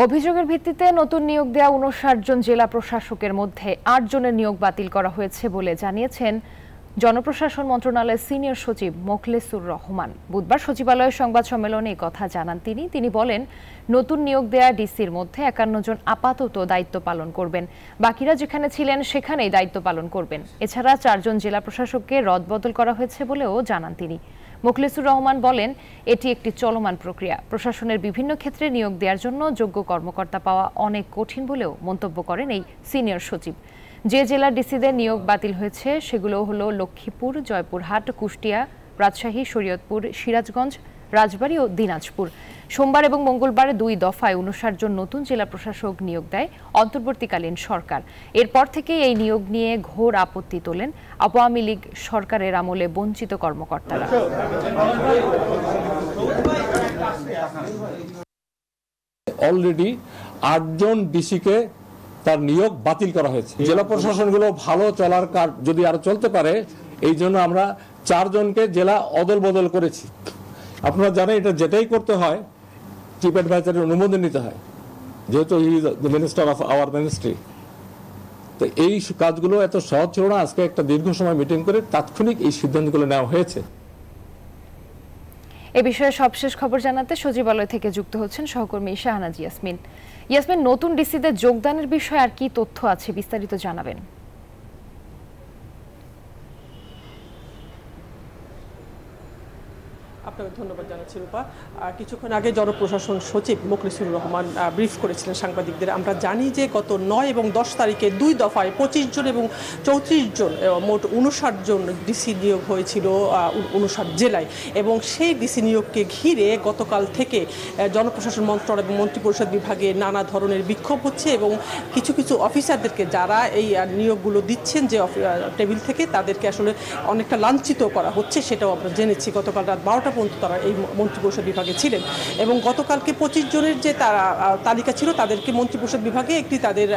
অভিযোগের ভিত্তিতে নতুন নিয়োগ দেওয়া ৫৯ জন জেলা প্রশাসকের মধ্যে ৮ জনের নিয়োগ বাতিল করা হয়েছে বলে জানিয়েছেন জনপ্রশাসন মন্ত্রণালয়ের সিনিয়র সচিব মোখলেসুর রহমান। বুধবার সচিবালয়ের সংবাদ সম্মেলনে এই কথা জানান তিনি বলেন, নতুন নিয়োগ দেওয়া ডিসির মধ্যে ৫১ জন আপাতত দায়িত্ব পালন করবেন, বাকিরা যেখানে ছিলেন সেখানেই দায়িত্ব পালন করবেন। এছাড়া ৪ জন জেলা প্রশাসককে রদবদল করা হয়েছে বলেও জানান তিনি। মোখলেসুর রহমান বলেন, এটি একটি চলমান প্রক্রিয়া। প্রশাসনের বিভিন্ন ক্ষেত্রে নিয়োগ দেওয়ার জন্য যোগ্য কর্মকর্তা পাওয়া অনেক কঠিন বলেও মন্তব্য করেন এই সিনিয়র সচিব। যে জেলার ডিসিদের নিয়োগ বাতিল হয়েছে সেগুলো হলো লক্ষ্মীপুর, জয়পুরহাট, কুষ্টিয়া, রাজশাহী, শরীয়তপুর, সিরাজগঞ্জ, রাজবাড়ী ও দিনাজপুর। সোমবার এবং মঙ্গলবার ২ দফায় ৫৯ জন নতুন জেলা প্রশাসক নিয়োগ দেয় অন্তর্বর্তীকালীন সরকার। এরপর থেকে এই নিয়োগ নিয়ে ঘোর আপত্তি তোলেন আওয়ামী লীগ সরকারের আমলে বঞ্চিত কর্মকর্তারা। অলরেডি ৮ জন ডিসিকে তার নিয়োগ বাতিল করা হয়েছে। জেলা প্রশাসনগুলো ভালো চলার যদি আরো চলতে পারে, এই জন্য আমরা ৪ জনকে জেলা অদল বদল করেছি। আপনারা জানেন, এটা যেটাই করতে হয় চিফ অ্যাডভাইজারের অনুমোদন নিতে হয়, যেহেতু he is the minister of our ministry. তো এই কাজগুলো এত সহজ ছিল না। আজকে একটা দীর্ঘ সময় মিটিং করে তাৎক্ষণিক এই সিদ্ধান্তগুলো নেওয়া হয়েছে। এ বিষয়ে সবশেষ খবর জানাতে সচিবালয় থেকে যুক্ত হচ্ছেন সহকর্মী শাহনাজ ইয়াসমিন। ইয়াসমিন, নতুন ডিসিদের যোগদানের বিষয়ে আর কি তথ্য আছে, বিস্তারিত জানাবেন। আপনাকে ধন্যবাদ জানাচ্ছি রূপা। কিছুক্ষণ আগে জনপ্রশাসন সচিব মোখলেসুর রহমান ব্রিফ করেছিলেন সাংবাদিকদের। আমরা জানি যে গত ৯ এবং ১০ তারিখে ২ দফায় ২৫ জন এবং ৩৪ জন, মোট ৫৯ জন ডিসি নিয়োগ হয়েছিল ৫৯ জেলায়। এবং সেই ডিসি নিয়োগকে ঘিরে গতকাল থেকে জনপ্রশাসন মন্ত্রণালয় এবং মন্ত্রিপরিষদ বিভাগে নানা ধরনের বিক্ষোভ হচ্ছে এবং কিছু কিছু অফিসারদেরকে, যারা এই নিয়োগগুলো দিচ্ছেন যে টেবিল থেকে, তাদেরকে আসলে অনেকটা লাঞ্ছিত করা হচ্ছে, সেটাও আমরা জেনেছি। গতকাল রাত ১২টা পর্যন্ত তারা এই মন্ত্রিপরিষদ বিভাগে ছিলেন এবং গতকালকে ২৫ জনের যে তারা তালিকা ছিল, তাদেরকে মন্ত্রিপরিষদ বিভাগে একটি তাদের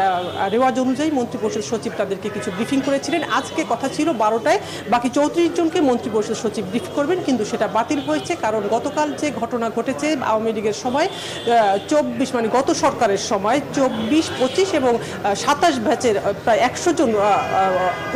রেওয়াজ অনুযায়ী মন্ত্রিপরিষদ সচিব তাদেরকে কিছু ব্রিফিং করেছিলেন। আজকে কথা ছিল ১২টায় বাকি ৩৪ জনকে মন্ত্রিপরিষদ সচিব ব্রিফ করবেন, কিন্তু সেটা বাতিল হয়েছে। কারণ গতকাল যে ঘটনা ঘটেছে আওয়ামী লীগের সময়, ২৪ মানে গত সরকারের সময় ২৪, ২৫ এবং ২৭ ব্যাচের প্রায় ১০০ জন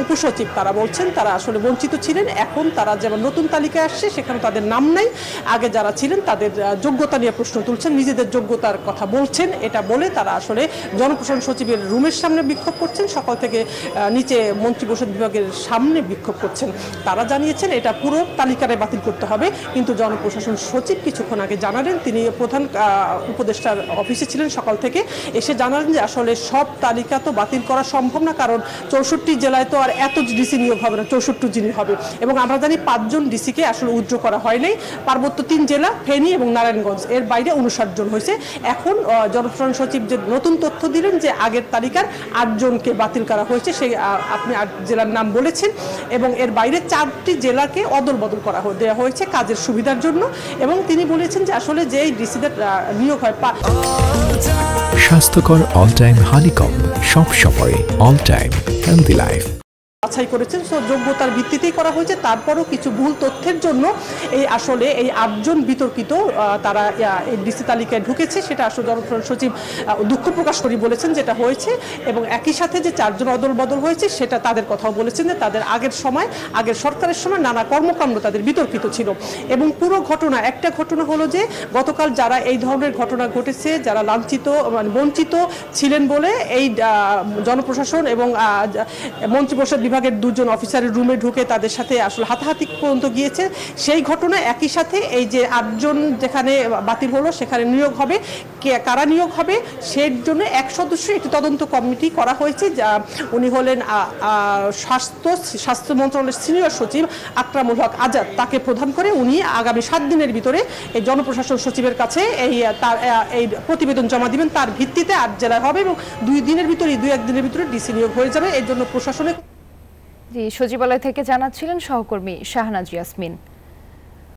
উপসচিব, তারা বলছেন তারা আসলে বঞ্চিত ছিলেন। এখন তারা যেমন নতুন তালিকায় আসছে, সেখানে তাদের নাম নাই। আগে যারা ছিলেন তাদের যোগ্যতা নিয়ে প্রশ্ন তুলছেন, নিজেদের যোগ্যতার কথা বলছেন। এটা বলে তারা আসলে জনপ্রশাসন সচিবের রুমের সামনে বিক্ষোভ করছেন, সকাল থেকে নিচে মন্ত্রিপরিষদ বিভাগের সামনে বিক্ষোভ করছেন। তারা জানিয়েছেন এটা পুরো তালিকায় বাতিল করতে হবে, কিন্তু জনপ্রশাসন সচিব কিছুক্ষণ আগে জানালেন, তিনি প্রধান উপদেষ্টার অফিসে ছিলেন সকাল থেকে, এসে জানালেন যে আসলে সব তালিকা তো বাতিল করা সম্ভব না, কারণ ৬৪ জেলায় তো আর এত ডিসি নিয়োগ হবে না, ৬৪ জন হবে। এবং আমরা জানি ৫ জন ডিসিকে আসলে উইথড্র করা হয় নাই। পার্বত্য ৩ জেলা, ফেনী এবং নারায়ণগঞ্জ, এর বাইরে ৫৯ জন হয়েছে। এখন জনপ্রশাসন সচিব যে নতুন তথ্য দিলেন যে আগের তালিকার ৮ জনকে বাতিল করা হয়েছে, সেই আপনি ৮ জেলার নাম বলেছেন, এবং এর বাইরে 4টি জেলাকে অদল বদল করা দেওয়া হয়েছে কাজের সুবিধার জন্য। এবং তিনি বলেছেন যে আসলে যে ডিসিদের নিয়োগ হয়, স্বাস্থ্যকর অল টাইম হানিকম, সব সময় অল টাইম হেলদি লাইফ বাছাই করেছেন। যোগ্যতার ভিত্তিতেই করা হয়েছে। তারপরও কিছু ভুল তথ্যের জন্য আসলে এই ৮ জন বিতর্কিত তারা এই ডিসি তালিকায় ঢুকেছে, সেটা আসলে জনপ্রশাসন সচিব দুঃখ প্রকাশ করে বলেছেন যেটা হয়েছে। এবং একই সাথে যে ৪ জন অদল বদল হয়েছে, সেটা তাদের কথাও বলেছেন যে তাদের আগের সরকারের সময় নানা কর্মকাণ্ড তাদের বিতর্কিত ছিল। এবং পুরো ঘটনা, একটা ঘটনা হলো যে গতকাল যারা এই ধরনের ঘটনা ঘটেছে, যারা লাঞ্ছিত মানে বঞ্চিত ছিলেন বলে এই জনপ্রশাসন এবং মন্ত্রিপরিষদ বিভাগের ২ জন অফিসারের রুমে ঢুকে তাদের সাথে আসলে হাতাহাতি পর্যন্ত গিয়েছে। সেই ঘটনা একই সাথে এই যে ৮ জন যেখানে বাতিল হলো, সেখানে নিয়োগ হবে, কারা নিয়োগ হবে সেই জন্য ১ সদস্য একটি তদন্ত কমিটি করা হয়েছে। যা উনি হলেন স্বাস্থ্য মন্ত্রণালয়ের সিনিয়র সচিব আকরামুল হক আজাদ, তাকে প্রধান করে উনি আগামী ৭ দিনের ভিতরে এই জনপ্রশাসন সচিবের কাছে এই প্রতিবেদন জমা দিবেন। তার ভিত্তিতে 8 জেলায় হবে এবং 2 দিনের ভিতরে 2-1 দিনের ভিতরে ডিসি নিয়োগ হয়ে যাবে। এর জন্য প্রশাসনে সচিবালয় থেকে জানাচ্ছিলেন সহকর্মী শাহনাজ ইয়াসমিন।